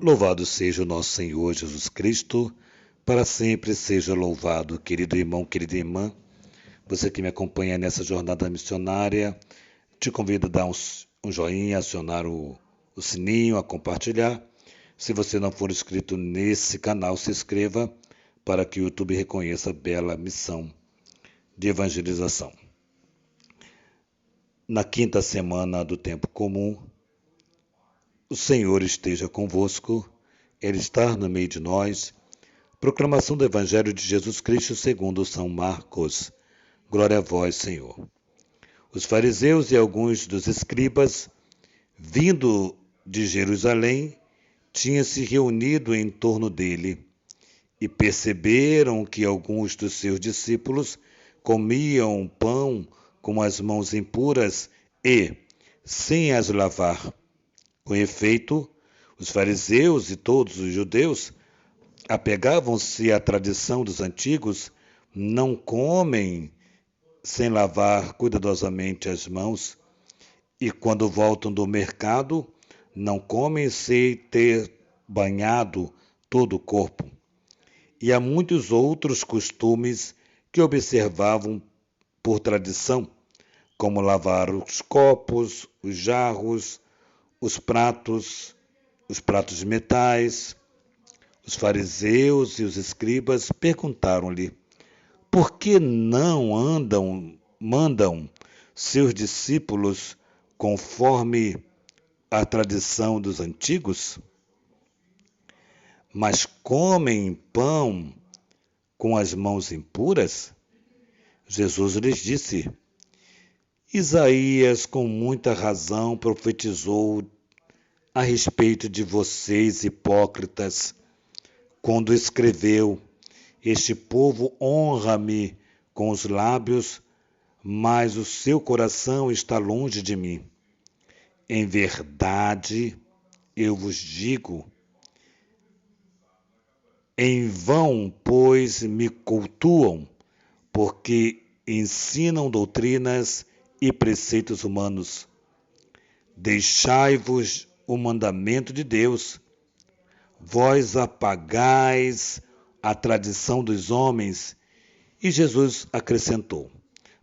Louvado seja o nosso Senhor Jesus Cristo, para sempre seja louvado. Querido irmão, querida irmã, você que me acompanha nessa jornada missionária, te convido a dar um joinha, acionar o sininho, a compartilhar. Se você não for inscrito nesse canal, se inscreva para que o YouTube reconheça a bela missão de evangelização. Na quinta semana do tempo comum, o Senhor esteja convosco, Ele está no meio de nós. Proclamação do Evangelho de Jesus Cristo segundo São Marcos. Glória a vós, Senhor. Os fariseus e alguns dos escribas, vindo de Jerusalém, tinham se reunido em torno dele e perceberam que alguns dos seus discípulos comiam pão com as mãos impuras e, sem as lavar. Com efeito, os fariseus e todos os judeus apegavam-se à tradição dos antigos, não comem sem lavar cuidadosamente as mãos, e quando voltam do mercado, não comem sem ter banhado todo o corpo. E há muitos outros costumes que observavam por tradição, como lavar os copos, os jarros, os pratos de metais. Os fariseus e os escribas perguntaram-lhe: por que não mandam seus discípulos conforme a tradição dos antigos, mas comem pão com as mãos impuras? Jesus lhes disse: Isaías, com muita razão, profetizou a respeito de vocês, hipócritas, quando escreveu: Este povo honra-me com os lábios, mas o seu coração está longe de mim. Em verdade, eu vos digo, em vão, pois, me cultuam, porque ensinam doutrinas e preceitos humanos. Deixai-vos o mandamento de Deus. Vós apagais a tradição dos homens. E Jesus acrescentou: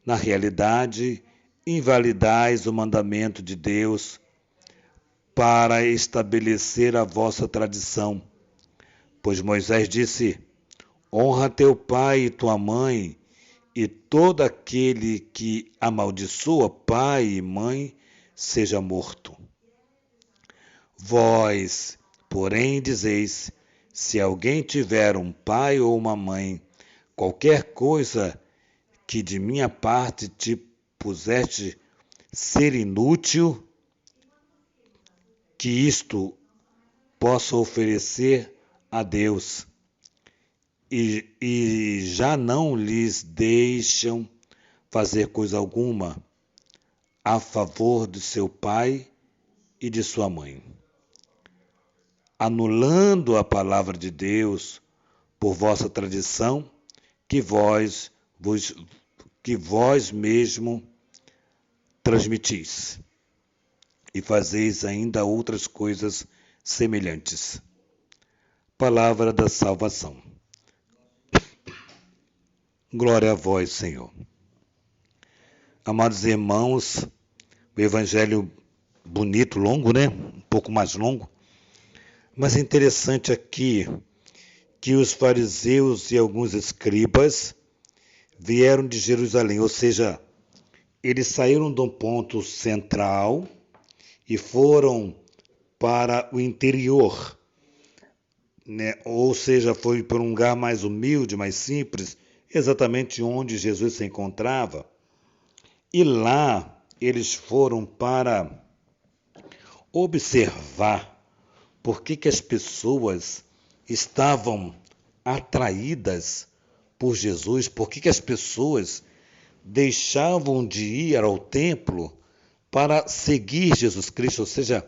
na realidade, invalidais o mandamento de Deus para estabelecer a vossa tradição. Pois Moisés disse: honra teu pai e tua mãe, e todo aquele que amaldiçoa pai e mãe seja morto. Vós, porém, dizeis: se alguém tiver um pai ou uma mãe, qualquer coisa que de minha parte te puseste ser inútil, que isto possa oferecer a Deus, e já não lhes deixam fazer coisa alguma a favor de seu pai e de sua mãe, anulando a palavra de Deus por vossa tradição, que vós mesmo transmitis, e fazeis ainda outras coisas semelhantes. Palavra da salvação. Glória a vós, Senhor. Amados irmãos, o evangelho bonito, longo, né? Um pouco mais longo. Mas é interessante aqui que os fariseus e alguns escribas vieram de Jerusalém, ou seja, eles saíram de um ponto central e foram para o interior, né? Ou seja, foi para um lugar mais humilde, mais simples, exatamente onde Jesus se encontrava. E lá eles foram para observar por que as pessoas estavam atraídas por Jesus, por que as pessoas deixavam de ir ao templo para seguir Jesus Cristo, ou seja,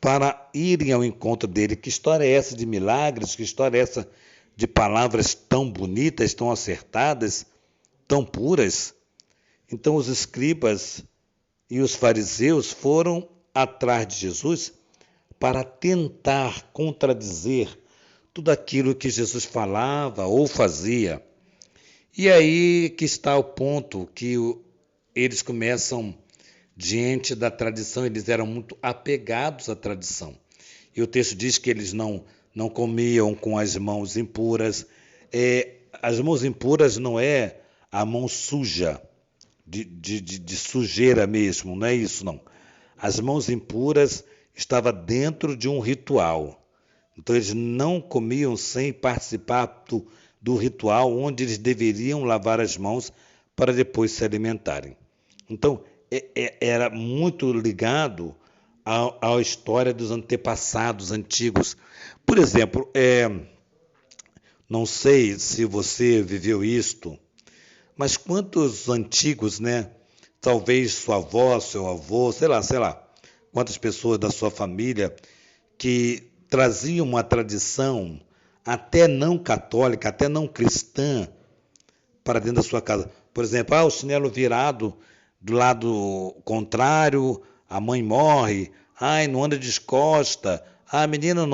para irem ao encontro dele. Que história é essa de milagres? Que história é essa de palavras tão bonitas, tão acertadas, tão puras? Então os escribas e os fariseus foram atrás de Jesus para tentar contradizer tudo aquilo que Jesus falava ou fazia. E aí que está o ponto que eles começam diante da tradição, eles eram muito apegados à tradição. E o texto diz que eles não comiam com as mãos impuras. As mãos impuras não é a mão suja, de sujeira mesmo, não é isso não. As mãos impuras estavam dentro de um ritual. Então eles não comiam sem participar do ritual onde eles deveriam lavar as mãos para depois se alimentarem. Então era muito ligado à história dos antepassados antigos. Por exemplo, não sei se você viveu isto, mas quantos antigos, né? Talvez sua avó, seu avô, sei lá, quantas pessoas da sua família que traziam uma tradição até não católica, até não cristã, para dentro da sua casa. Por exemplo, o chinelo virado do lado contrário, a mãe morre, não anda descosta, menino,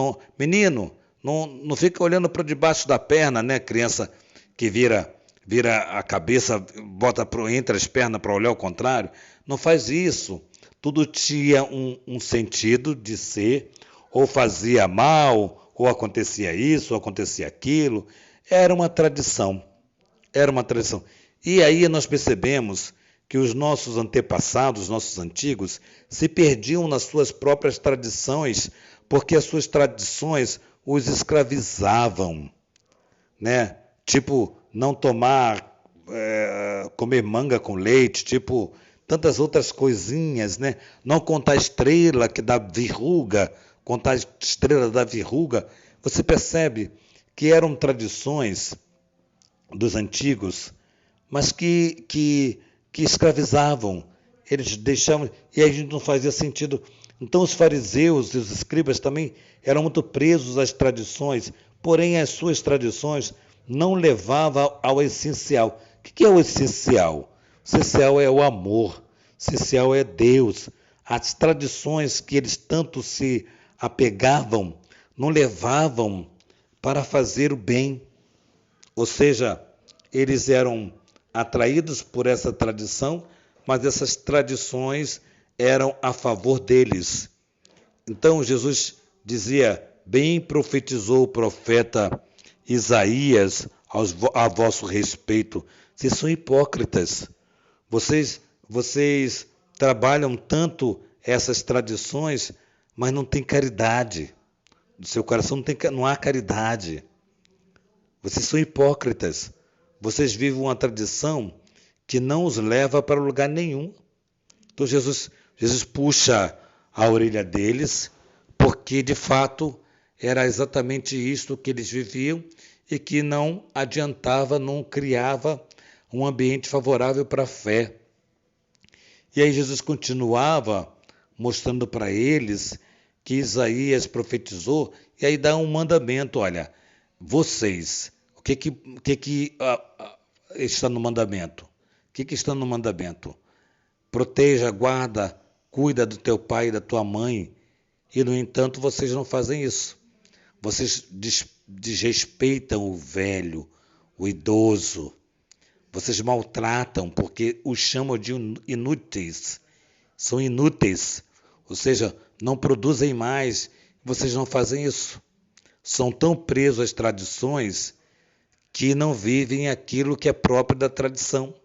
não fica olhando para debaixo da perna, né? Criança que vira a cabeça, bota entre as pernas para olhar ao contrário. Não faz isso. Tudo tinha um sentido de ser, ou fazia mal, ou acontecia isso, ou acontecia aquilo. Era uma tradição. E aí nós percebemos que os nossos antepassados, os nossos antigos, se perdiam nas suas próprias tradições, porque as suas tradições os escravizavam, né? Tipo, não comer manga com leite, tipo, tantas outras coisinhas, né? Não contar estrela que dá verruga, contar estrela da verruga. Você percebe que eram tradições dos antigos, mas que escravizavam. Eles deixavam, e aí a gente não fazia sentido. Então os fariseus e os escribas também eram muito presos às tradições, porém as suas tradições não levavam ao essencial. O que é o essencial? O essencial é o amor, o essencial é Deus. As tradições que eles tanto se apegavam não levavam para fazer o bem. Ou seja, eles eram atraídos por essa tradição, mas essas tradições eram a favor deles. Então Jesus dizia: bem profetizou o profeta Isaías a vosso respeito. Vocês são hipócritas. Vocês trabalham tanto essas tradições, mas não tem caridade. No seu coração não há caridade. Vocês são hipócritas. Vocês vivem uma tradição que não os leva para lugar nenhum. Então Jesus puxa a orelha deles, porque de fato era exatamente isto que eles viviam e que não adiantava, não criava um ambiente favorável para a fé. E aí Jesus continuava mostrando para eles que Isaías profetizou, e aí dá um mandamento: olha, vocês, o que está no mandamento? O que está no mandamento? Proteja, guarda, cuida do teu pai e da tua mãe. E, no entanto, vocês não fazem isso. Vocês desrespeitam o velho, o idoso. Vocês maltratam porque os chamam de inúteis. São inúteis. Ou seja, não produzem mais. Vocês não fazem isso. São tão presos às tradições que não vivem aquilo que é próprio da tradição.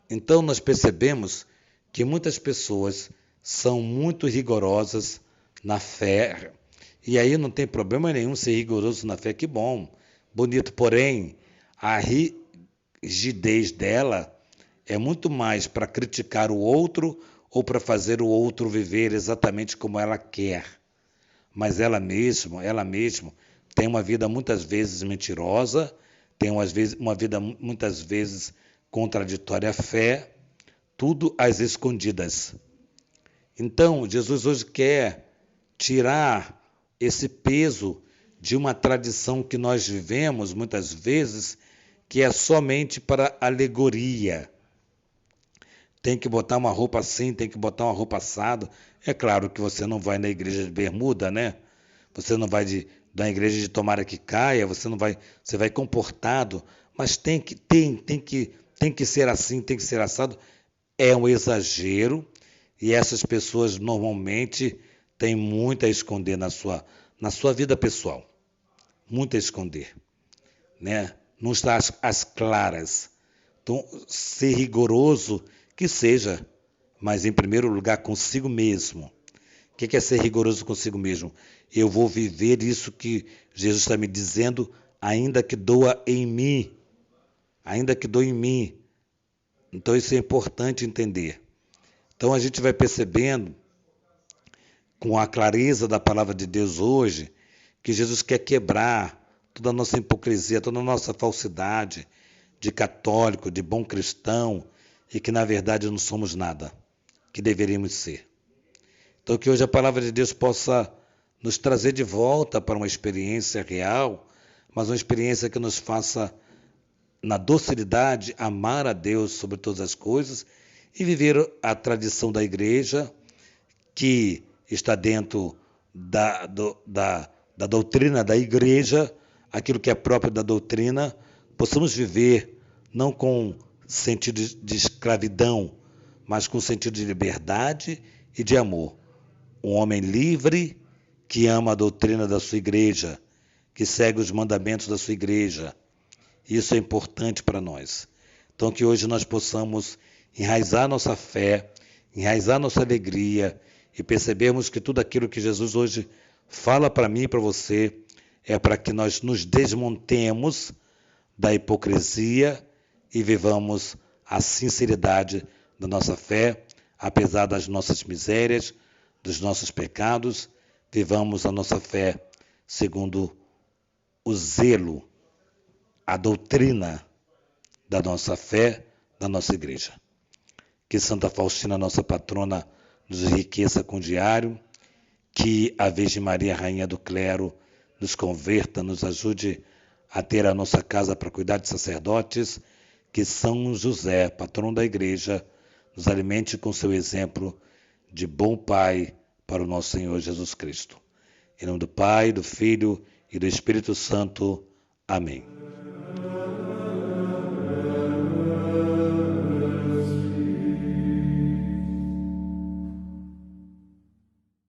Então nós percebemos que muitas pessoas são muito rigorosas na fé, e aí não tem problema nenhum ser rigoroso na fé, que bom, bonito, porém a rigidez dela é muito mais para criticar o outro ou para fazer o outro viver exatamente como ela quer. Mas ela mesma tem uma vida muitas vezes mentirosa, tem uma vida muitas vezes contraditória à fé, tudo às escondidas. Então, Jesus hoje quer tirar esse peso de uma tradição que nós vivemos muitas vezes, que é somente para alegoria. tem que botar uma roupa assim, tem que botar uma roupa assado. É claro que você não vai na igreja de bermuda, né? Você não vai da igreja de tomara que caia, você vai comportado, mas tem que ser assim, tem que ser assado. É um exagero e essas pessoas normalmente têm muito a esconder na sua vida pessoal, muito a esconder, né? Não está às claras. Então, ser rigoroso que seja, mas em primeiro lugar consigo mesmo. O que é ser rigoroso consigo mesmo? Eu vou viver isso que Jesus está me dizendo, ainda que doa em mim. Ainda que doa em mim. Então isso é importante entender. Então a gente vai percebendo, com a clareza da palavra de Deus hoje, que Jesus quer quebrar toda a nossa hipocrisia, toda a nossa falsidade de católico, de bom cristão, e que na verdade não somos nada que deveríamos ser. Então que hoje a palavra de Deus possa nos trazer de volta para uma experiência real, mas uma experiência que nos faça, na docilidade, amar a Deus sobre todas as coisas e viver a tradição da igreja, que está dentro da doutrina da igreja, aquilo que é próprio da doutrina, possamos viver não com sentido de escravidão, mas com sentido de liberdade e de amor. Um homem livre que ama a doutrina da sua igreja, que segue os mandamentos da sua igreja. Isso é importante para nós. Então que hoje nós possamos enraizar nossa fé, enraizar nossa alegria e percebermos que tudo aquilo que Jesus hoje fala para mim e para você é para que nós nos desmontemos da hipocrisia e vivamos a sinceridade da nossa fé, apesar das nossas misérias, dos nossos pecados, vivamos a nossa fé segundo o zelo, a doutrina da nossa fé, da nossa igreja. Que Santa Faustina, nossa patrona, nos enriqueça com o diário, que a Virgem Maria, Rainha do Clero, nos converta, nos ajude a ter a nossa casa para cuidar de sacerdotes, que São José, patrono da igreja, nos alimente com seu exemplo de bom Pai para o nosso Senhor Jesus Cristo. Em nome do Pai, do Filho e do Espírito Santo. Amém.